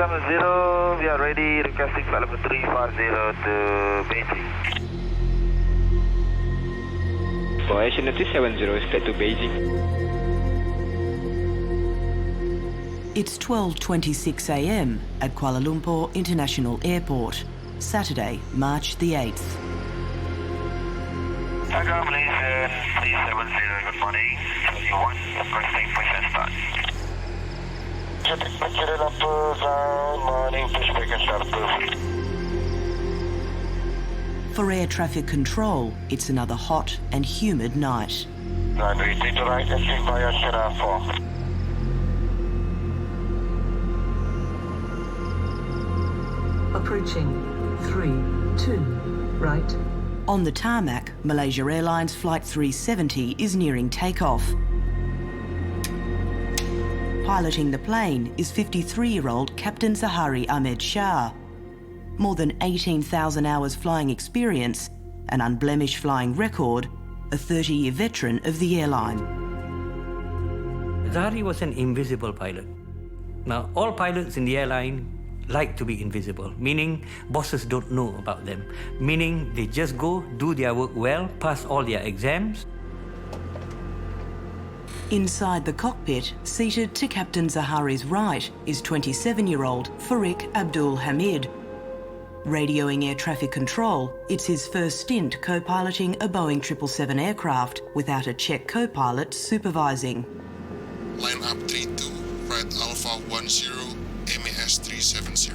MH370, we are ready, requesting flight level 350 to Beijing. For MH370, straight to Beijing. It's 12:26 a.m. at Kuala Lumpur International Airport, Saturday, March the 8th. Hello, Malaysia 370, good morning. 21, requesting push and start. Morning, push back and start. For air traffic control, it's another hot and humid night. Runway 3 to right, entering via Sierra 4. Approaching 3, 2, right. On the tarmac, Malaysia Airlines Flight 370 is nearing takeoff. Piloting the plane is 53-year-old Captain Zahari Ahmed Shah. More than 18,000 hours flying experience, an unblemished flying record, a 30-year veteran of the airline. Zahari was an invisible pilot. Now, all pilots in the airline like to be invisible, meaning bosses don't know about them, meaning they just go, do their work well, pass all their exams. Inside the cockpit, seated to Captain Zahari's right, is 27-year-old Farik Abdul Hamid. Radioing air traffic control, it's his first stint co-piloting a Boeing 777 aircraft without a Czech co-pilot supervising. Line up 32, right Alpha 10, MH370.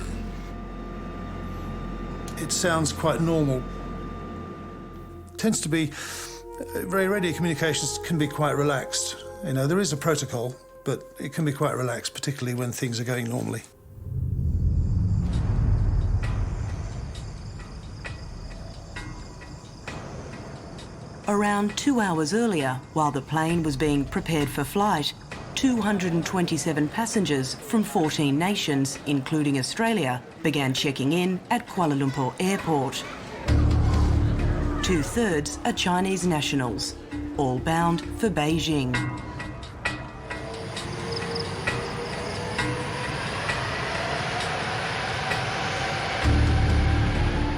It sounds quite normal. Tends to be, radio communications can be quite relaxed. You know, there is a protocol, but it can be quite relaxed, particularly when things are going normally. Around 2 hours earlier, while the plane was being prepared for flight, 227 passengers from 14 nations, including Australia, began checking in at Kuala Lumpur Airport. 2/3 are Chinese nationals, all bound for Beijing.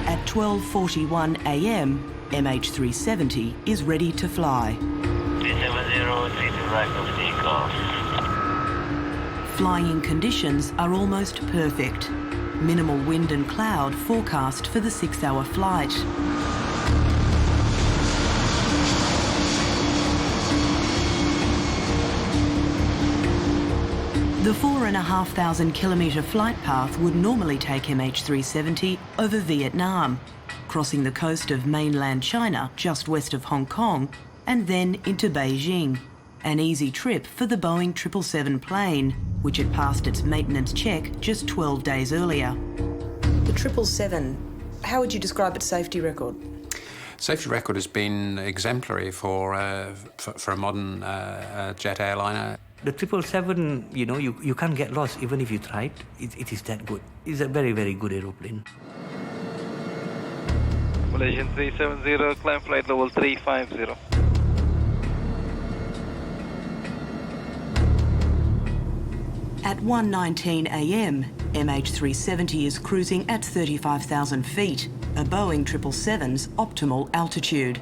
At 12:41 a.m, MH370 is ready to fly. 370, 3 to right of takeoff. Flying conditions are almost perfect. Minimal wind and cloud forecast for the 6-hour flight. The 4,500 kilometre flight path would normally take MH370 over Vietnam, crossing the coast of mainland China just west of Hong Kong, and then into Beijing. An easy trip for the Boeing 777 plane, which had passed its maintenance check just 12 days earlier. The 777, how would you describe its safety record? Safety record has been exemplary for a modern jet airliner. The 777, you know, you can't get lost even if you tried. It is that good. It's a very, very good aeroplane. Malaysian 370, climb flight level 350. At 1:19 a.m, MH370 is cruising at 35,000 feet, a Boeing 777's optimal altitude.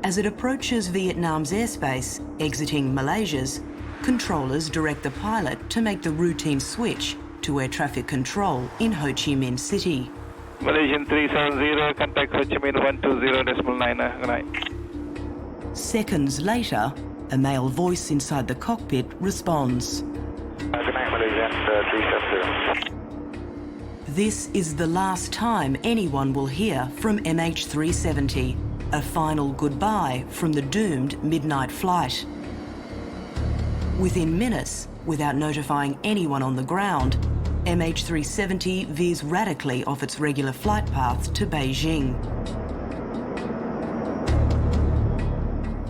As it approaches Vietnam's airspace, exiting Malaysia's, controllers direct the pilot to make the routine switch to air traffic control in Ho Chi Minh City. Malaysian 370, contact Ho Chi Minh 120.9, good night. Seconds later, a male voice inside the cockpit responds. Good night, Malaysian 370. This is the last time anyone will hear from MH370, a final goodbye from the doomed midnight flight. Within minutes, without notifying anyone on the ground, MH370 veers radically off its regular flight path to Beijing.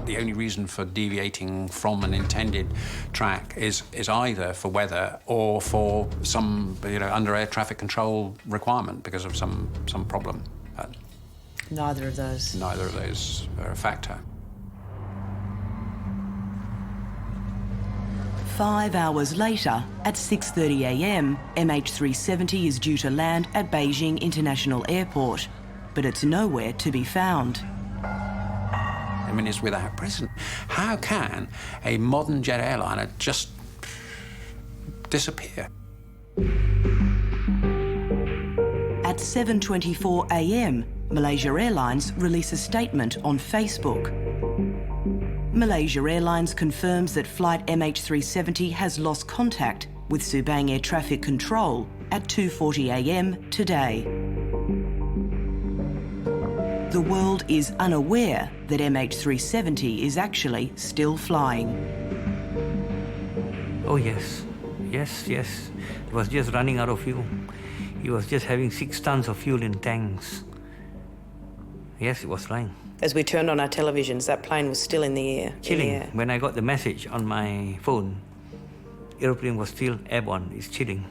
The only reason for deviating from an intended track is either for weather or for some, under air traffic control requirement because of some problem. Neither of those. Neither of those are a factor. 5 hours later, at 6:30 a.m, MH370 is due to land at Beijing International Airport, but it's nowhere to be found. I mean, it's without precedent. How can a modern jet airliner just disappear? At 7:24 a.m, Malaysia Airlines release a statement on Facebook. Malaysia Airlines confirms that flight MH370 has lost contact with Subang Air Traffic Control at 2:40 a.m. today. The world is unaware that MH370 is actually still flying. Oh yes, yes, yes. It was just running out of fuel. It was just having 6 tons of fuel in tanks. Yes, it was flying. As we turned on our televisions, that plane was still in the air. Chilling. When I got the message on my phone, aeroplane was still airborne. It's chilling.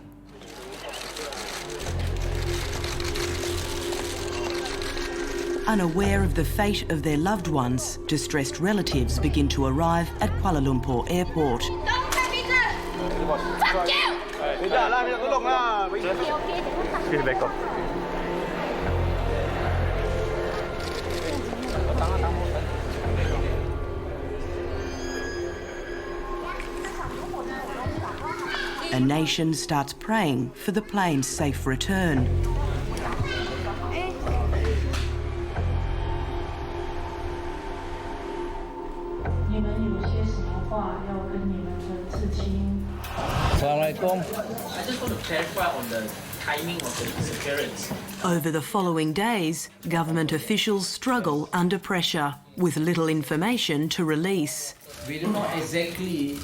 Unaware of the fate of their loved ones, distressed relatives begin to arrive at Kuala Lumpur Airport. A nation starts praying for the plane's safe return. I just want to clarify on the timing of the disappearance. Over the following days, government officials struggle under pressure, with little information to release. We don't know exactly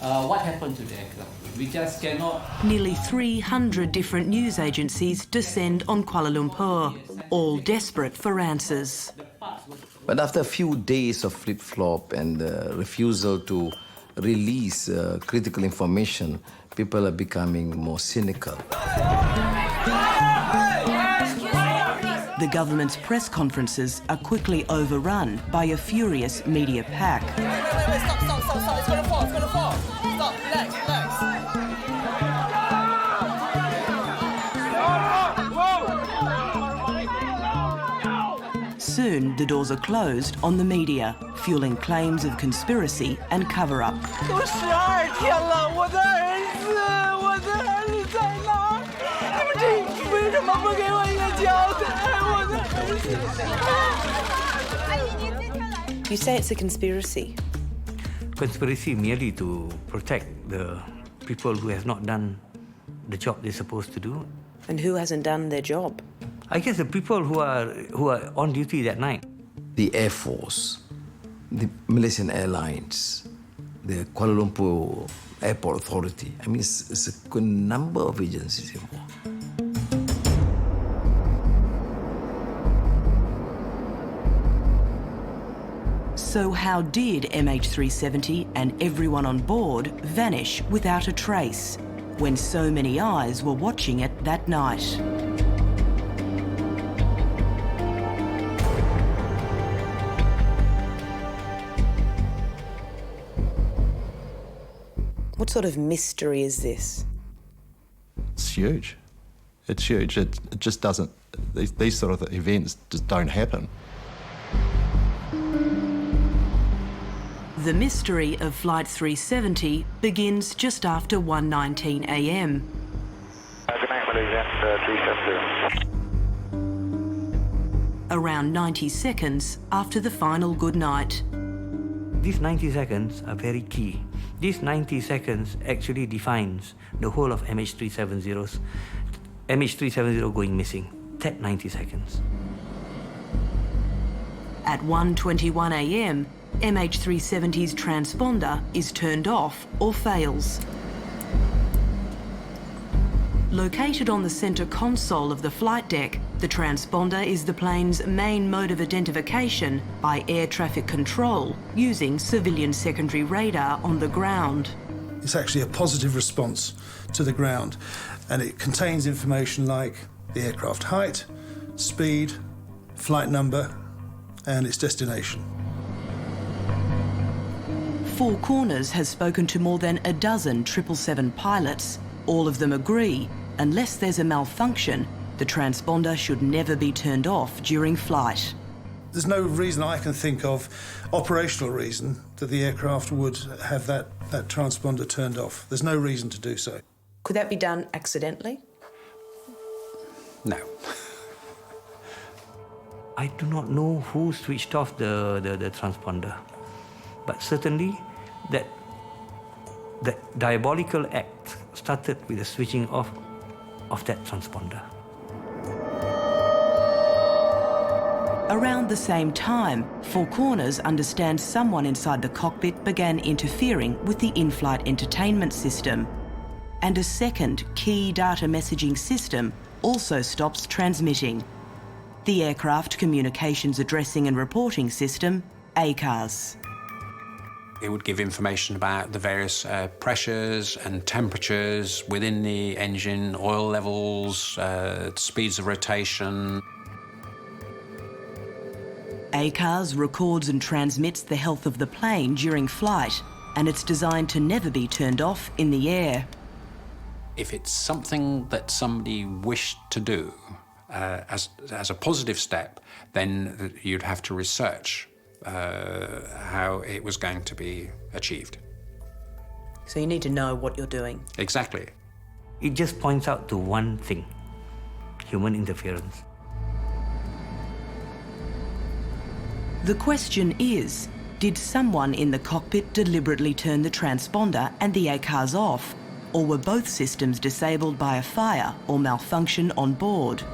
what happened to the aircraft. We just cannot... Nearly 300 different news agencies descend on Kuala Lumpur, all desperate for answers. But after a few days of flip-flop and refusal to release critical information, people are becoming more cynical. The government's press conferences are quickly overrun by a furious media pack. Stop, it's gonna fall, Stop, relax. Soon, the doors are closed on the media, fueling claims of conspiracy and cover-up. You say it's a conspiracy. Conspiracy merely to protect the people who have not done the job they're supposed to do. And who hasn't done their job? I guess the people who are on duty that night. The Air Force, the Malaysian Airlines, the Kuala Lumpur Airport Authority. I mean, it's a good number of agencies involved. So how did MH370 and everyone on board vanish without a trace, when so many eyes were watching it that night? What sort of mystery is this? It's huge. It's huge. It just doesn't, these sort of events just don't happen. The mystery of Flight 370 begins just after 1:19 a.m. Good night, Malaysia 370. Around 90 seconds after the final good night. These 90 seconds are very key. These 90 seconds actually defines the whole of MH370's MH370 going missing. That 90 seconds. At 1:21 a.m, MH370's transponder is turned off or fails. Located on the centre console of the flight deck, the transponder is the plane's main mode of identification by air traffic control using civilian secondary radar on the ground. It's actually a positive response to the ground, and it contains information like the aircraft height, speed, flight number, and its destination. Four Corners has spoken to more than a dozen 777 pilots. All of them agree, unless there's a malfunction, the transponder should never be turned off during flight. There's no reason I can think of, operational reason, that the aircraft would have that transponder turned off. There's no reason to do so. Could that be done accidentally? No. I do not know who switched off the transponder, but certainly that diabolical act started with the switching off of that transponder. Around the same time, Four Corners understands someone inside the cockpit began interfering with the in-flight entertainment system. And a second key data messaging system also stops transmitting. The Aircraft Communications Addressing and Reporting System, ACARS. It would give information about the various pressures and temperatures within the engine, oil levels, speeds of rotation. ACARS records and transmits the health of the plane during flight, and it's designed to never be turned off in the air. If it's something that somebody wished to do as a positive step, then you'd have to research how it was going to be achieved. So you need to know what you're doing. Exactly. It just points out to one thing: human interference. The question is, did someone in the cockpit deliberately turn the transponder and the ACARS off, or were both systems disabled by a fire or malfunction on board?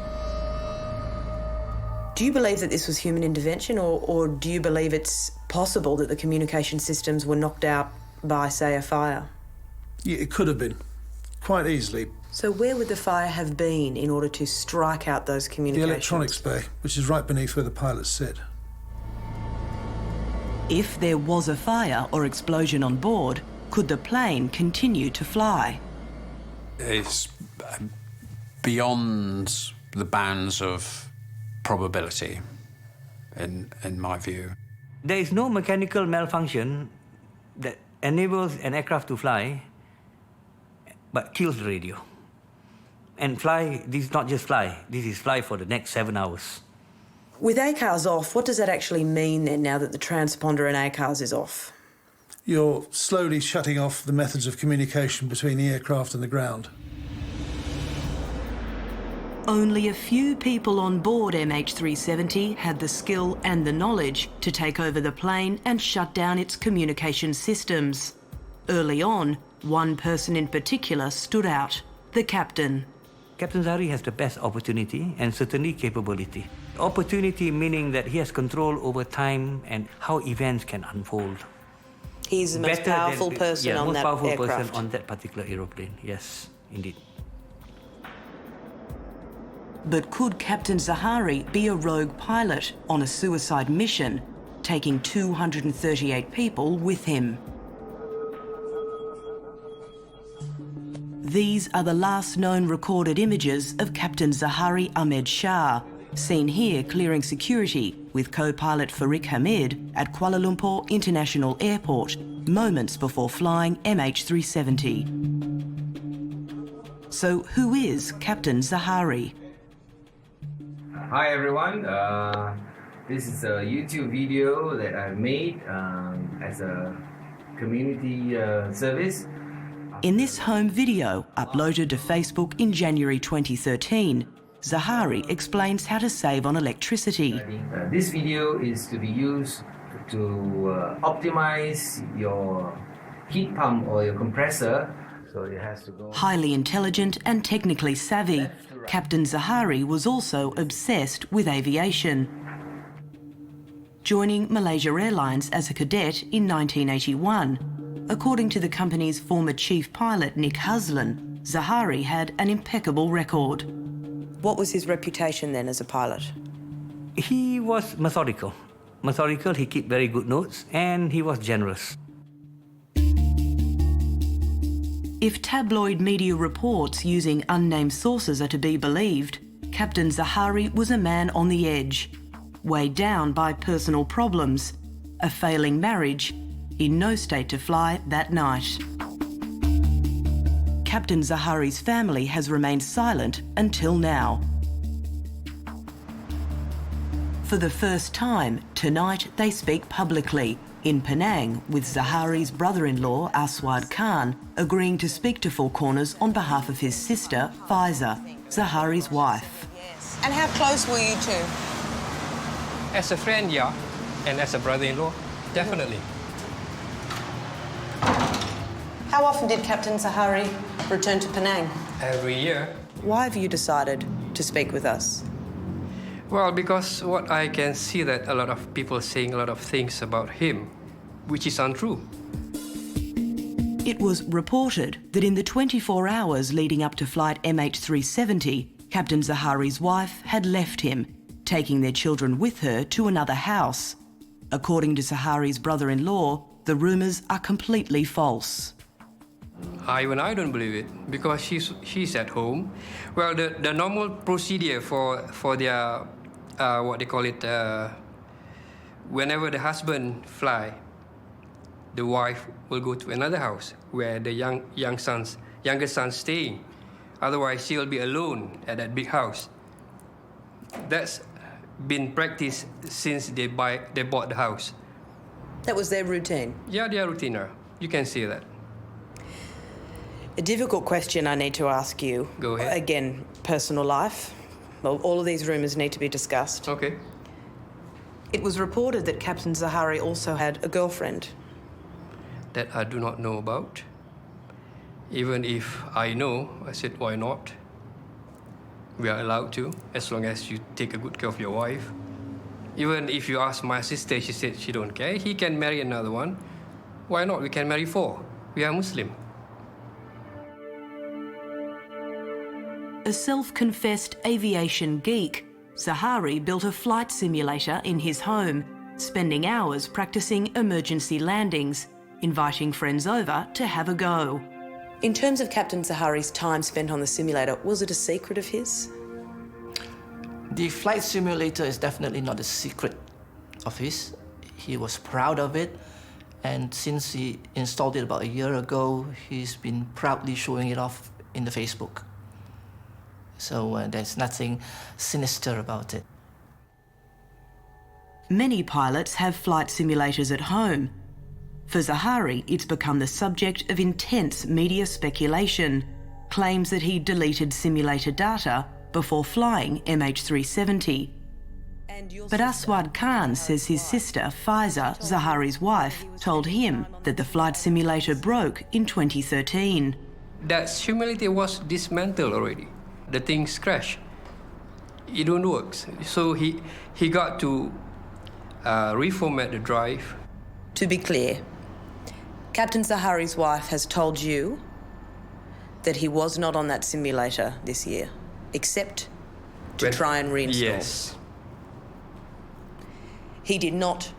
Do you believe that this was human intervention, or do you believe it's possible that the communication systems were knocked out by, say, a fire? Yeah, it could have been, quite easily. So where would the fire have been in order to strike out those communications? The electronics bay, which is right beneath where the pilots sit. If there was a fire or explosion on board, could the plane continue to fly? It's beyond the bounds of probability, in my view. There is no mechanical malfunction that enables an aircraft to fly, but kills the radio. And fly, this is not just fly, this is fly for the next 7 hours. With ACARS off, what does that actually mean then, now that the transponder and ACARS is off? You're slowly shutting off the methods of communication between the aircraft and the ground. Only a few people on board MH370 had the skill and the knowledge to take over the plane and shut down its communication systems. Early on, one person in particular stood out: the captain. Captain Zahari has the best opportunity and certainly capability. Opportunity meaning that he has control over time and how events can unfold. He's the most powerful person on that aircraft. Most powerful person on that particular aeroplane, yes, indeed. But could Captain Zahari be a rogue pilot on a suicide mission, taking 238 people with him? These are the last known recorded images of Captain Zahari Ahmed Shah, seen here clearing security with co-pilot Farik Hamid at Kuala Lumpur International Airport, moments before flying MH370. So who is Captain Zahari? Hi everyone, this is a YouTube video that I made as a community service. In this home video, uploaded to Facebook in January 2013, Zahari explains how to save on electricity. This video is to be used to optimize your heat pump or your compressor. So it has to go. Highly intelligent and technically savvy, Captain Zahari was also obsessed with aviation. Joining Malaysia Airlines as a cadet in 1981, according to the company's former chief pilot Nick Haslan, Zahari had an impeccable record. What was his reputation then as a pilot? He was methodical. Methodical, he kept very good notes, and he was generous. If tabloid media reports using unnamed sources are to be believed, Captain Zahari was a man on the edge, weighed down by personal problems, a failing marriage, in no state to fly that night. Captain Zahari's family has remained silent until now. For the first time, tonight they speak publicly in Penang with Zahari's brother-in-law, Aswad Khan, agreeing to speak to Four Corners on behalf of his sister, Faiza, Zahari's wife. And how close were you two? As a friend, yeah, and as a brother-in-law, definitely. How often did Captain Zahari return to Penang? Every year. Why have you decided to speak with us? Well, because what I can see that a lot of people saying a lot of things about him, which is untrue. It was reported that in the 24 hours leading up to flight MH370, Captain Zahari's wife had left him, taking their children with her to another house. According to Zahari's brother-in-law, the rumours are completely false. I don't believe it because she's at home. Well, the normal procedure for their what they call it, whenever the husband fly, the wife will go to another house where the younger son's staying. Otherwise, she'll be alone at that big house. That's been practiced since they bought the house. That was their routine? Yeah, their routine. You can see that. A difficult question I need to ask you. Go ahead. Again, personal life. Well, all of these rumours need to be discussed. Okay. It was reported that Captain Zahari also had a girlfriend. That I do not know about. Even if I know, I said, why not? We are allowed to, as long as you take a good care of your wife. Even if you ask my sister, she said she don't care. He can marry another one. Why not? We can marry 4. We are Muslim. A self-confessed aviation geek, Zahari built a flight simulator in his home, spending hours practicing emergency landings, inviting friends over to have a go. In terms of Captain Zahari's time spent on the simulator, was it a secret of his? The flight simulator is definitely not a secret of his. He was proud of it, and since he installed it about a year ago, he's been proudly showing it off in the Facebook. So there's nothing sinister about it. Many pilots have flight simulators at home. For Zahari, it's become the subject of intense media speculation, claims that he deleted simulator data before flying MH370. But Aswad Khan says his sister, Faiza, Zahari's wife, told him that the flight simulator broke in 2013. That simulator was dismantled already. The things crashed. It don't work. So he got to reformat the drive. To be clear, Captain Zahari's wife has told you that he was not on that simulator this year, except to try and reinstall. Yes. He did not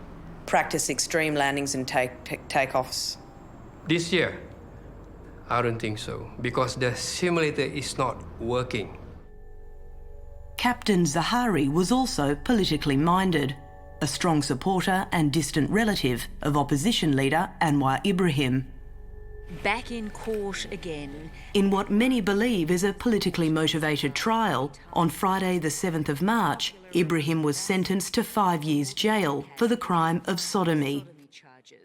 practice extreme landings and takeoffs. This year? I don't think so, because the simulator is not working. Captain Zahari was also politically minded, a strong supporter and distant relative of opposition leader Anwar Ibrahim. Back in court again. In what many believe is a politically motivated trial, on Friday the 7th of March, Ibrahim was sentenced to 5 years jail for the crime of sodomy.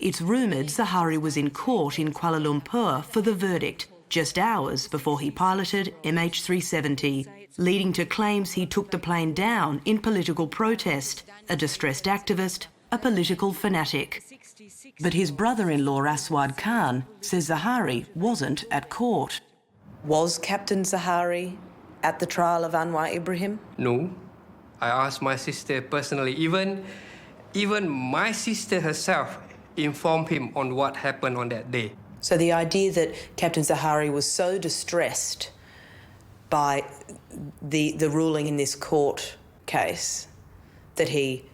It's rumoured Zahari was in court in Kuala Lumpur for the verdict, just hours before he piloted MH370, leading to claims he took the plane down in political protest, a distressed activist, a political fanatic. But his brother-in-law Aswad Khan says Zahari wasn't at court. Was Captain Zahari at the trial of Anwar Ibrahim? No. I asked my sister personally. Even my sister herself informed him on what happened on that day. So the idea that Captain Zahari was so distressed by the ruling in this court case that he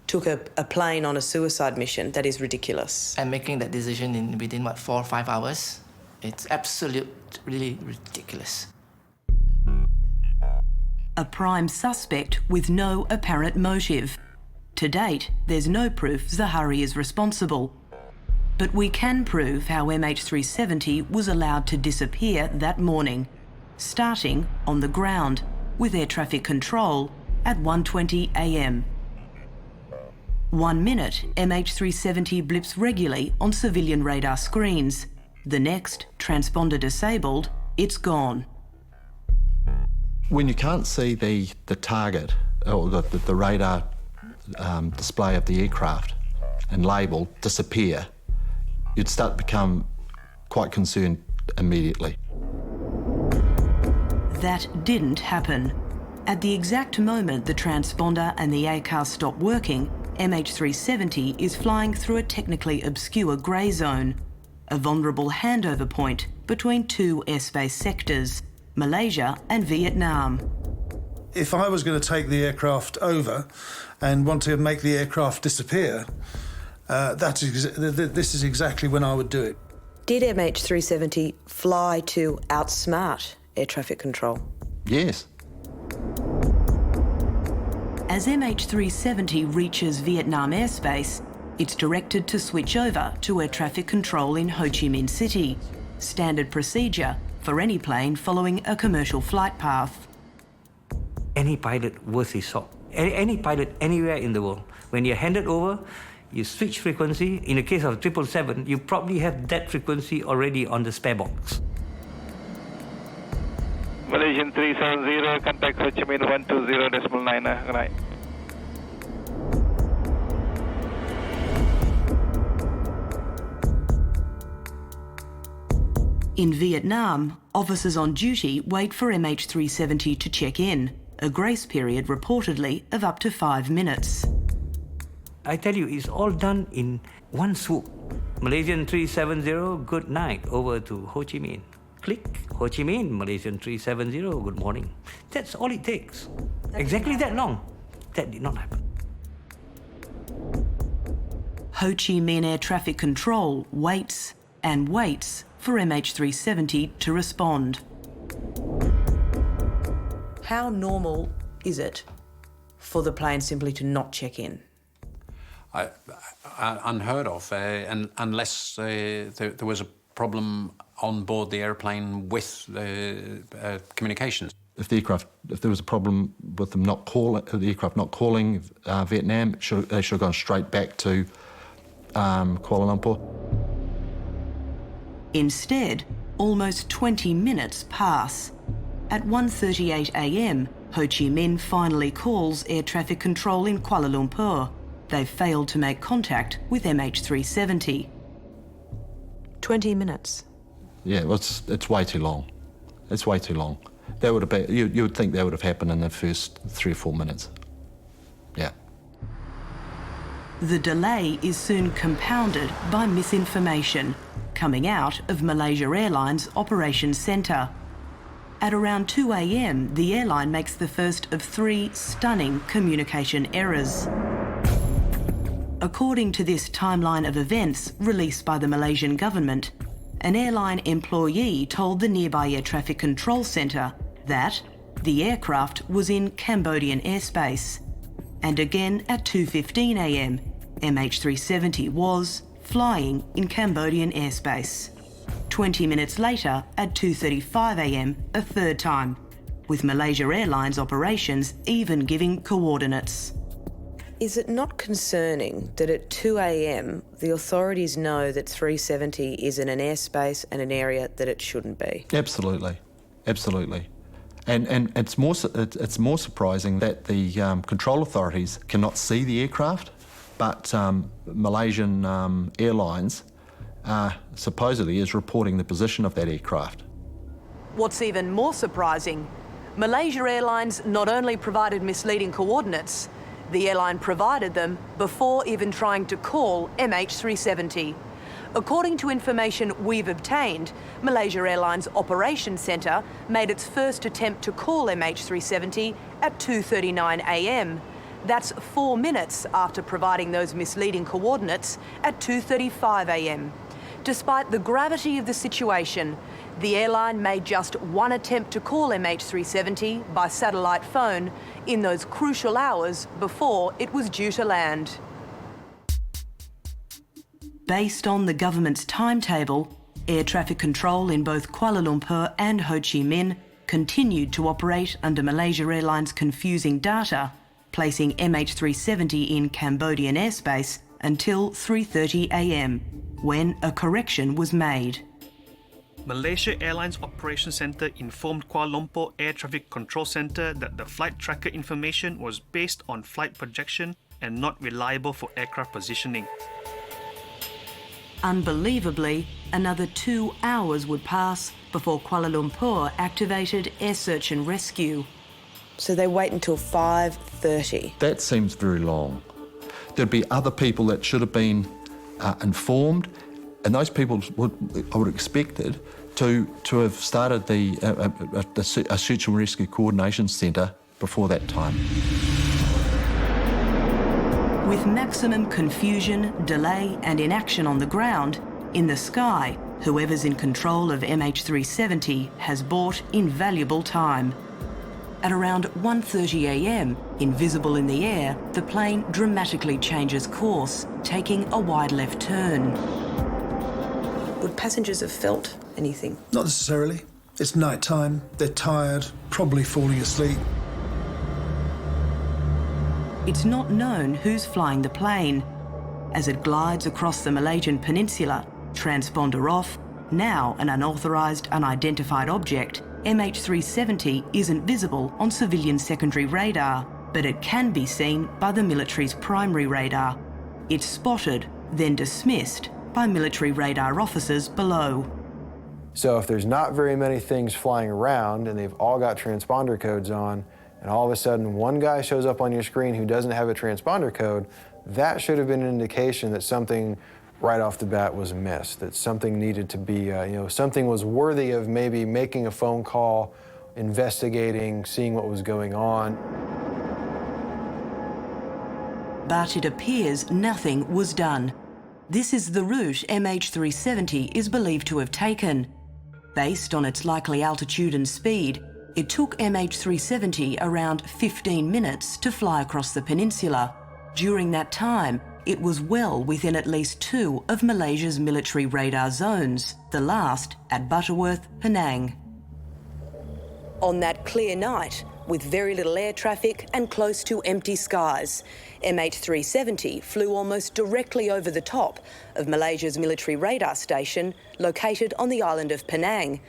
took a plane on a suicide mission, that is ridiculous. And making that decision within, 4 or 5 hours, it's absolutely ridiculous. A prime suspect with no apparent motive. To date, there's no proof Zahari is responsible. But we can prove how MH370 was allowed to disappear that morning, starting on the ground with air traffic control at 1:20 a.m. 1 minute, MH370 blips regularly on civilian radar screens. The next, transponder disabled, it's gone. When you can't see the target or the radar display of the aircraft and label disappear, you'd start to become quite concerned immediately. That didn't happen. At the exact moment the transponder and the ACAR stop working, MH370 is flying through a technically obscure grey zone, a vulnerable handover point between two airspace sectors, Malaysia and Vietnam. If I was going to take the aircraft over and want to make the aircraft disappear, this is exactly when I would do it. Did MH370 fly to outsmart air traffic control? Yes. As MH370 reaches Vietnam airspace, it's directed to switch over to air traffic control in Ho Chi Minh City, standard procedure for any plane following a commercial flight path. Any pilot worth his salt, any pilot anywhere in the world, when you're handed over, you switch frequency. In the case of 777, you probably have that frequency already on the spare box. Malaysian 370, contact Ho Chi Minh 120.9, good night. In Vietnam, officers on duty wait for MH370 to check in, a grace period reportedly of up to 5 minutes. I tell you, it's all done in one swoop. Malaysian 370, good night, over to Ho Chi Minh. Click, Ho Chi Minh, Malaysian 370, good morning. That's all it takes. Exactly that long. That did not happen. Ho Chi Minh Air Traffic Control waits and waits for MH370 to respond. How normal is it for the plane simply to not check in? Unheard of, and unless there was a problem on board the airplane with communications. If there was a problem with them the aircraft not calling Vietnam, they should have gone straight back to Kuala Lumpur. Instead, almost 20 minutes pass. At 1:38 a.m, Ho Chi Minh finally calls air traffic control in Kuala Lumpur. They've failed to make contact with MH370. 20 minutes? Yeah, well, it's way too long. It's way too long. That would have been, you would think that would have happened in the first 3 or 4 minutes. Yeah. The delay is soon compounded by misinformation coming out of Malaysia Airlines Operations Centre. At around 2 a.m, the airline makes the first of 3 stunning communication errors. According to this timeline of events released by the Malaysian government, an airline employee told the nearby air traffic control centre that the aircraft was in Cambodian airspace. And again at 2:15 a.m, MH370 was flying in Cambodian airspace. 20 minutes later at 2:35 a.m, a third time, with Malaysia Airlines operations even giving coordinates. Is it not concerning that at 2 a.m, the authorities know that 370 is in an airspace and an area that it shouldn't be? Absolutely, absolutely. And it's more surprising that the control authorities cannot see the aircraft, but Malaysian Airlines supposedly is reporting the position of that aircraft. What's even more surprising, Malaysia Airlines not only provided misleading coordinates, the airline provided them before even trying to call MH370. According to information we've obtained, Malaysia Airlines Operations Centre made its first attempt to call MH370 at 2:39 a.m. That's 4 minutes after providing those misleading coordinates at 2:35 a.m. Despite the gravity of the situation, the airline made just one attempt to call MH370 by satellite phone in those crucial hours before it was due to land. Based on the government's timetable, air traffic control in both Kuala Lumpur and Ho Chi Minh continued to operate under Malaysia Airlines' confusing data, placing MH370 in Cambodian airspace until 3:30 a.m, when a correction was made. Malaysia Airlines Operations Centre informed Kuala Lumpur Air Traffic Control Centre that the flight tracker information was based on flight projection and not reliable for aircraft positioning. Unbelievably, another 2 hours would pass before Kuala Lumpur activated air search and rescue. So they wait until 5:30. That seems very long. There'd be other people that should have been informed, and those people I would have expected to have started a search and rescue coordination centre before that time. With maximum confusion, delay and inaction on the ground, in the sky, whoever's in control of MH370 has bought invaluable time. At around 1:30 a.m, invisible in the air, the plane dramatically changes course, taking a wide left turn. Would passengers have felt anything? Not necessarily. It's night time, they're tired, probably falling asleep. It's not known who's flying the plane. As it glides across the Malaysian peninsula, transponder off, now an unauthorised, unidentified object, MH370 isn't visible on civilian secondary radar, but it can be seen by the military's primary radar. It's spotted, then dismissed by military radar officers below. So if there's not very many things flying around and they've all got transponder codes on, and all of a sudden one guy shows up on your screen who doesn't have a transponder code, that should have been an indication that something right off the bat was amiss, that something needed to be, something was worthy of maybe making a phone call, investigating, seeing what was going on. But it appears nothing was done. This is the route MH370 is believed to have taken. Based on its likely altitude and speed, it took MH370 around 15 minutes to fly across the peninsula. During that time, it was well within at least 2 of Malaysia's military radar zones, the last at Butterworth, Penang. On that clear night, with very little air traffic and close to empty skies, MH370 flew almost directly over the top of Malaysia's military radar station located on the island of Penang.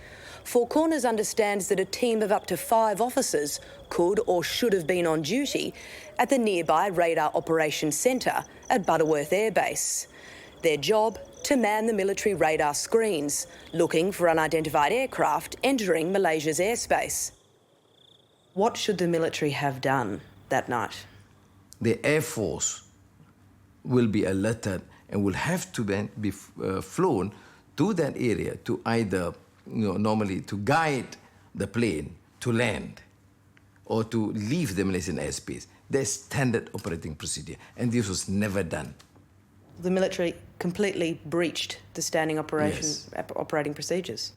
Four Corners understands that a team of up to 5 officers could or should have been on duty at the nearby Radar Operations Centre at Butterworth Air Base. Their job, to man the military radar screens, looking for unidentified aircraft entering Malaysia's airspace. What should the military have done that night? The Air Force will be alerted and will have to be flown to that area to either normally to guide the plane to land or to leave the Malaysian airspace. That's standard operating procedure, and this was never done. The military completely breached the standing operating procedures.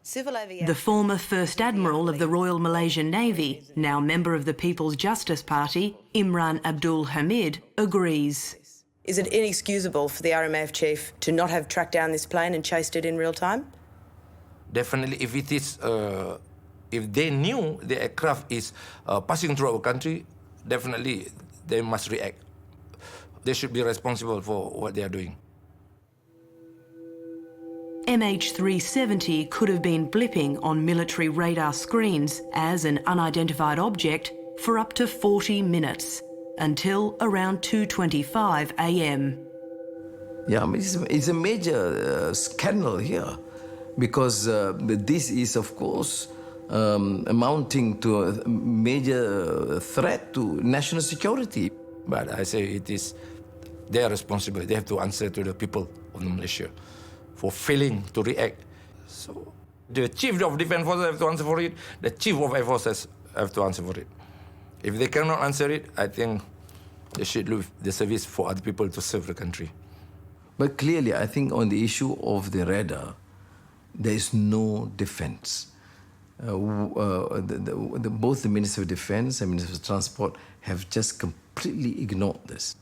Civil aviation. The former First Admiral of the Royal Malaysian Navy, now member of the People's Justice Party, Imran Abdul Hamid, agrees. Is it inexcusable for the RMAF chief to not have tracked down this plane and chased it in real time? Definitely, if it is, if they knew the aircraft is passing through our country, definitely they must react. They should be responsible for what they are doing. MH370 could have been blipping on military radar screens as an unidentified object for up to 40 minutes, until around 2:25 a.m. Yeah, I mean, it's a major scandal here, because this is, of course, amounting to a major threat to national security. But I say it is their responsibility. They have to answer to the people of Malaysia for failing to react. So the Chief of Defence Forces have to answer for it. The Chief of Air Forces have to answer for it. If they cannot answer it, I think they should leave the service for other people to serve the country. But clearly, I think on the issue of the radar, there is no defence. Both the Minister of Defence and Minister of Transport have just completely ignored this.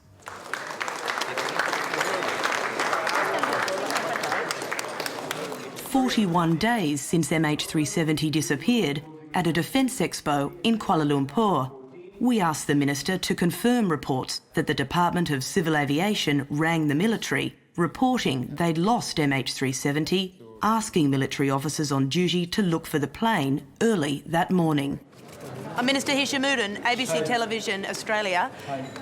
41 days since MH370 disappeared at a defence expo in Kuala Lumpur. We asked the Minister to confirm reports that the Department of Civil Aviation rang the military, reporting they'd lost MH370, asking military officers on duty to look for the plane early that morning. Minister Hishamuddin, ABC Television Australia.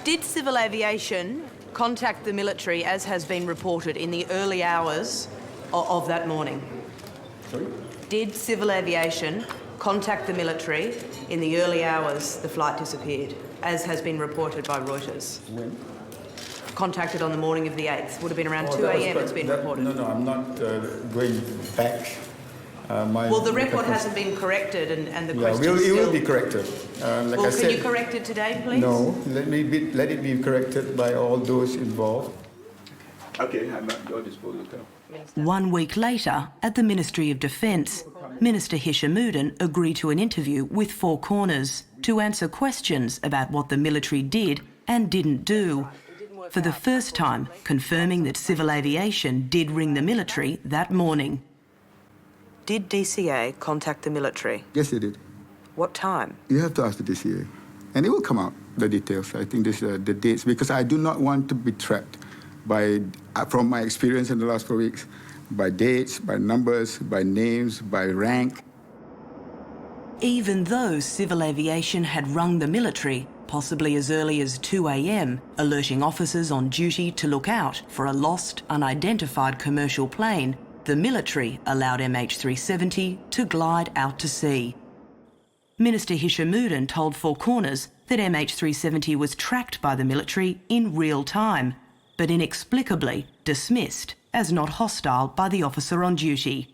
Did Civil Aviation contact the military, as has been reported, in the early hours of that morning? Sorry? Did Civil Aviation contact the military in the early hours the flight disappeared, as has been reported by Reuters? When? Contacted on the morning of the 8th. Would have been around 2 a.m. it's been reported. No, I'm not going back. Well, the record hasn't been corrected, and the question it still... will be corrected. Like well, I said, can you correct it today, please? No, let it be corrected by all those involved. Okay, I'm at your disposal. 1 week later, at the Ministry of Defence, Minister Hishamuddin agreed to an interview with Four Corners to answer questions about what the military did and didn't do. For the first time, confirming that Civil Aviation did ring the military that morning. Did DCA contact the military? Yes, they did. What time? You have to ask the DCA. And it will come out, the details. I think this the dates, because I do not want to be trapped by, from my experience in the last 4 weeks, by dates, by numbers, by names, by rank. Even though Civil Aviation had rung the military, possibly as early as 2 a.m, alerting officers on duty to look out for a lost, unidentified commercial plane, the military allowed MH370 to glide out to sea. Minister Hishamuddin told Four Corners that MH370 was tracked by the military in real time, but inexplicably dismissed as not hostile by the officer on duty.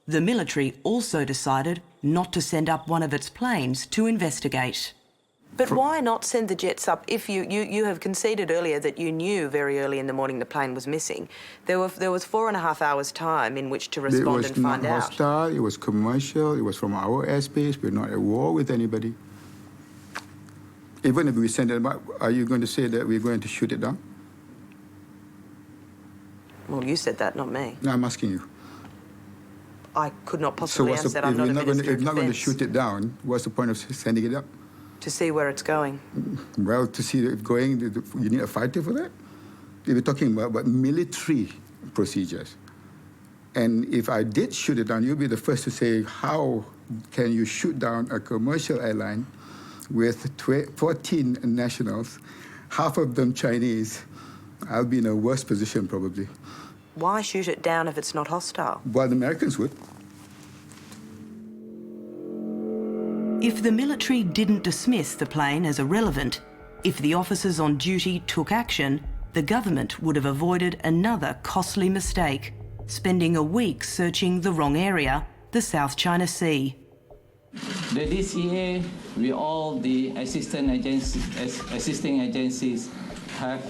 The military also decided not to send up one of its planes to investigate. But why not send the jets up if you have conceded earlier that you knew very early in the morning the plane was missing? There was 4.5 hours time in which to respond and find out. It was not hostile, it was commercial, it was from our airspace, we're not at war with anybody. Even if we send it up, are you going to say that we're going to shoot it down? Well, you said that, not me. No, I'm asking you. I could not possibly answer that. I'm not a Minister of Defence. If you're not going to shoot it down, what's the point of sending it up? To see where it's going. Well, to see it going, you need a fighter for that? We're talking about military procedures. And if I did shoot it down, you'll be the first to say, how can you shoot down a commercial airline with 14 nationals, half of them Chinese? I'll be in a worse position, probably. Why shoot it down if it's not hostile? Well, the Americans would. If the military didn't dismiss the plane as irrelevant, if the officers on duty took action, the government would have avoided another costly mistake, spending a week searching the wrong area, the South China Sea. The DCA, with all the assisting agencies, have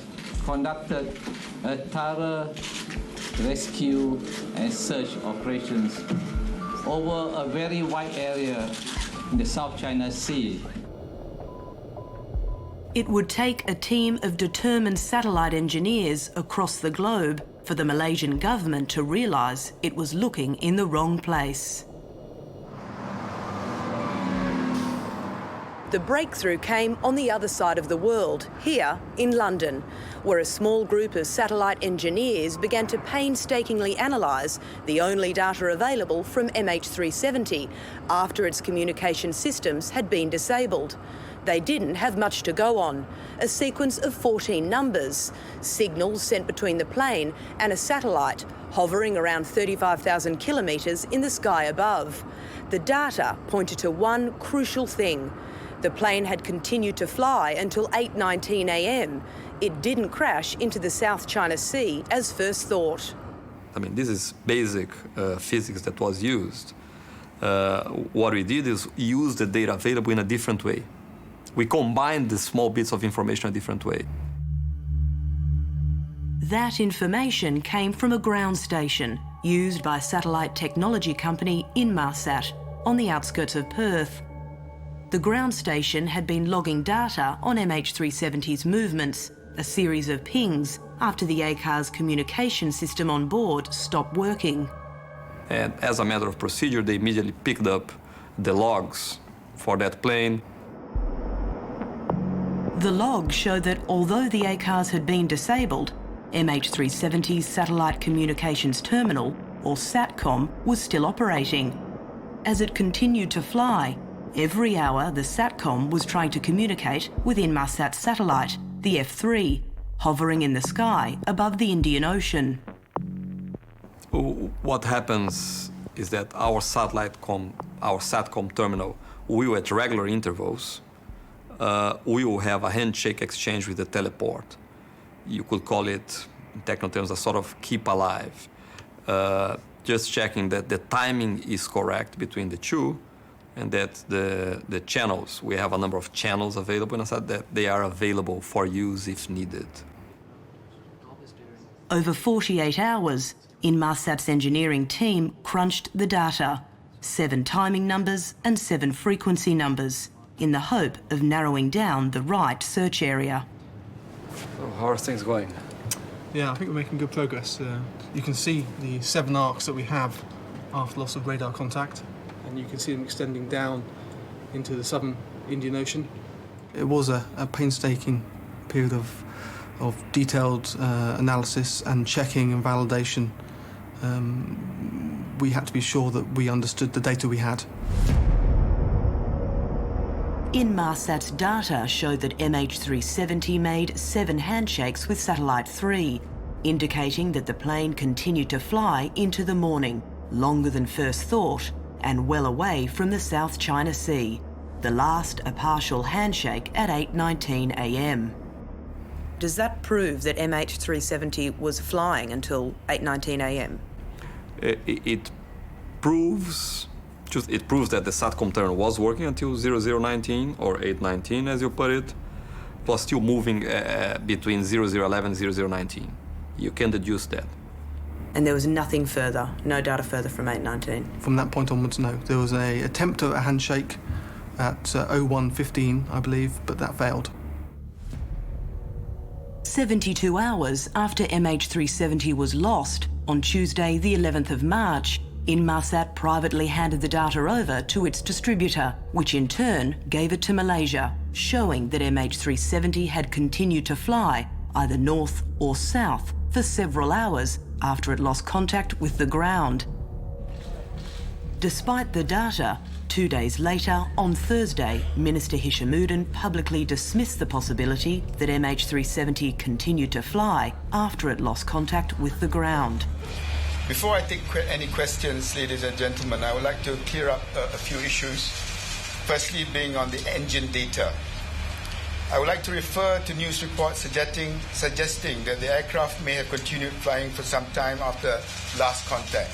conducted a thorough rescue and search operations over a very wide area in the South China Sea. It would take a team of determined satellite engineers across the globe for the Malaysian government to realise it was looking in the wrong place. The breakthrough came on the other side of the world, here in London, where a small group of satellite engineers began to painstakingly analyse the only data available from MH370 after its communication systems had been disabled. They didn't have much to go on. A sequence of 14 numbers, signals sent between the plane and a satellite hovering around 35,000 kilometres in the sky above. The data pointed to one crucial thing. The plane had continued to fly until 8:19 a.m. It didn't crash into the South China Sea as first thought. I mean, this is basic physics that was used. What we did is use the data available in a different way. We combined the small bits of information a different way. That information came from a ground station used by a satellite technology company Inmarsat on the outskirts of Perth. The ground station had been logging data on MH370's movements, a series of pings, after the ACAR's communication system on board stopped working. And as a matter of procedure, they immediately picked up the logs for that plane. The logs show that although the ACARS had been disabled, MH370's Satellite Communications Terminal, or SATCOM, was still operating. As it continued to fly, every hour the SATCOM was trying to communicate with Inmarsat's satellite, the F3, hovering in the sky above the Indian Ocean. What happens is that our SATCOM terminal will, at regular intervals, we will have a handshake exchange with the teleport. You could call it, in technical terms, a sort of keep alive. Just checking that the timing is correct between the two, and that the channels, we have a number of channels available in ASAT, that they are available for use if needed. Over 48 hours, Inmarsat's engineering team crunched the data, 7 timing numbers and 7 frequency numbers, in the hope of narrowing down the right search area. So how are things going? Yeah, I think we're making good progress. You can see the 7 arcs that we have after loss of radar contact, and you can see them extending down into the southern Indian Ocean. It was a painstaking period of detailed analysis and checking and validation. We had to be sure that we understood the data we had. Inmarsat's data showed that MH370 made 7 handshakes with Satellite 3, indicating that the plane continued to fly into the morning, longer than first thought, and well away from the South China Sea, the last a partial handshake at 8:19 a.m. Does that prove that MH370 was flying until 8:19 a.m.? It proves that the SATCOM terminal was working until 0019 or 8:19, as you put it. It was still moving between 0011 and 0019. You can deduce that. And there was nothing further, no data further from 8:19? From that point onwards, no. There was an attempt at a handshake at 01:15, I believe, but that failed. 72 hours after MH370 was lost, on Tuesday the 11th of March, Inmarsat privately handed the data over to its distributor, which in turn gave it to Malaysia, showing that MH370 had continued to fly either north or south for several hours after it lost contact with the ground. Despite the data, 2 days later, on Thursday, Minister Hishamuddin publicly dismissed the possibility that MH370 continued to fly after it lost contact with the ground. Before I take any questions, ladies and gentlemen, I would like to clear up a few issues. Firstly, being on the engine data. I would like to refer to news reports suggesting that the aircraft may have continued flying for some time after last contact.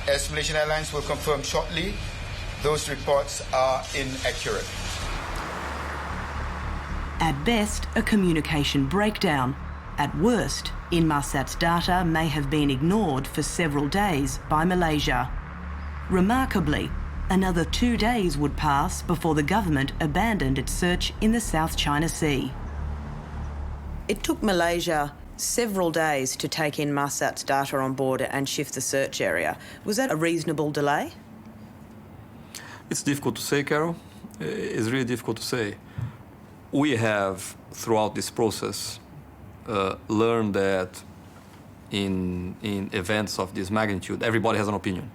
As Malaysian Airlines will confirm shortly, those reports are inaccurate. At best, a communication breakdown. At worst, Inmarsat's data may have been ignored for several days by Malaysia. Remarkably, another 2 days would pass before the government abandoned its search in the South China Sea. It took Malaysia several days to take Inmarsat's data on board and shift the search area. Was that a reasonable delay? It's difficult to say, Carol. It's really difficult to say. We have, throughout this process, learned that in events of this magnitude, everybody has an opinion.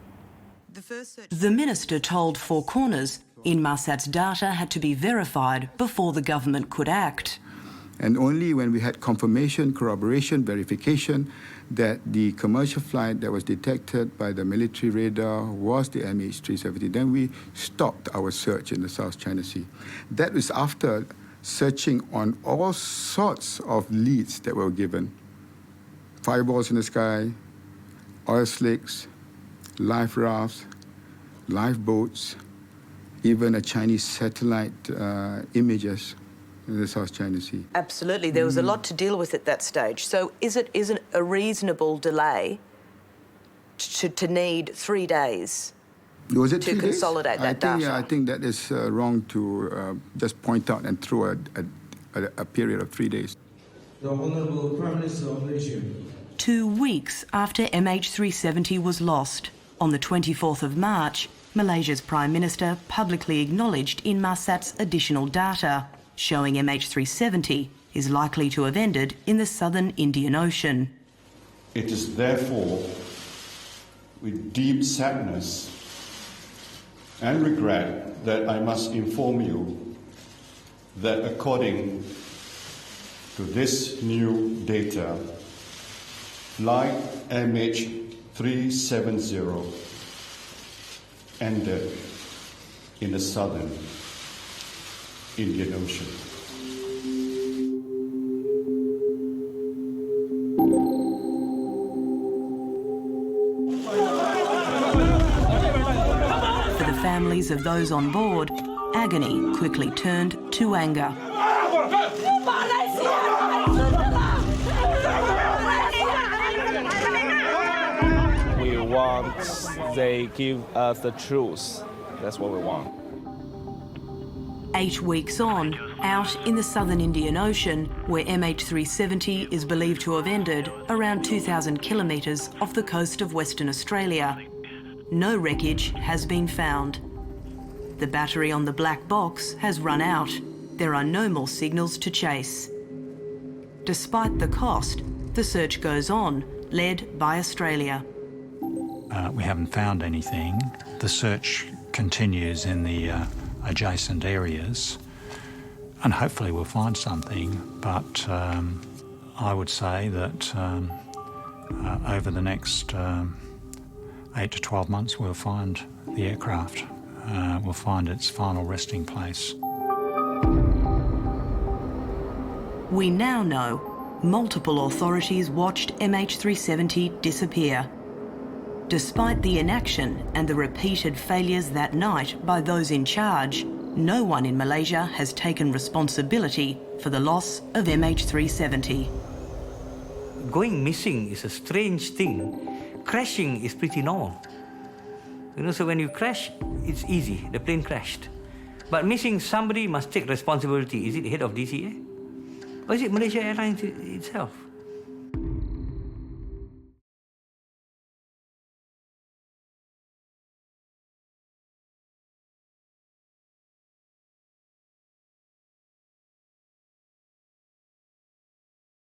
The minister told Four Corners Inmarsat's data had to be verified before the government could act. And only when we had confirmation, corroboration, verification that the commercial flight that was detected by the military radar was the MH370, then we stopped our search in the South China Sea. That was after searching on all sorts of leads that were given. Fireballs in the sky, oil slicks, life rafts, lifeboats, even a Chinese satellite images in the South China Sea. Absolutely. There was a lot to deal with at that stage. So isn't a reasonable delay to need 3 days Was it to 3 days? consolidate that data? Yeah, I think that is wrong to just point out and throw a period of 3 days. The Honourable Prime Minister of Malaysia. 2 weeks after MH370 was lost, On the 24th of March, Malaysia's Prime Minister publicly acknowledged Inmarsat's additional data, showing MH370 is likely to have ended in the southern Indian Ocean. It is therefore with deep sadness and regret that I must inform you that according to this new data, flight MH370 ended in the southern Indian Ocean. For the families of those on board, agony quickly turned to anger. We want they give us the truth. That's what we want. 8 weeks on, out in the southern Indian Ocean, where MH370 is believed to have ended around 2,000 kilometres off the coast of Western Australia, no wreckage has been found. The battery on the black box has run out. There are no more signals to chase. Despite the cost, the search goes on, led by Australia. We haven't found anything. The search continues in the adjacent areas, and hopefully we'll find something, but I would say that over the next 8 to 12 months we'll find the aircraft. We'll find its final resting place. We now know multiple authorities watched MH370 disappear. Despite the inaction and the repeated failures that night by those in charge, no one in Malaysia has taken responsibility for the loss of MH370. Going missing is a strange thing. Crashing is pretty normal. You know, so when you crash, it's easy. The plane crashed. But missing, somebody must take responsibility. Is it head of DCA? Or is it Malaysia Airlines itself?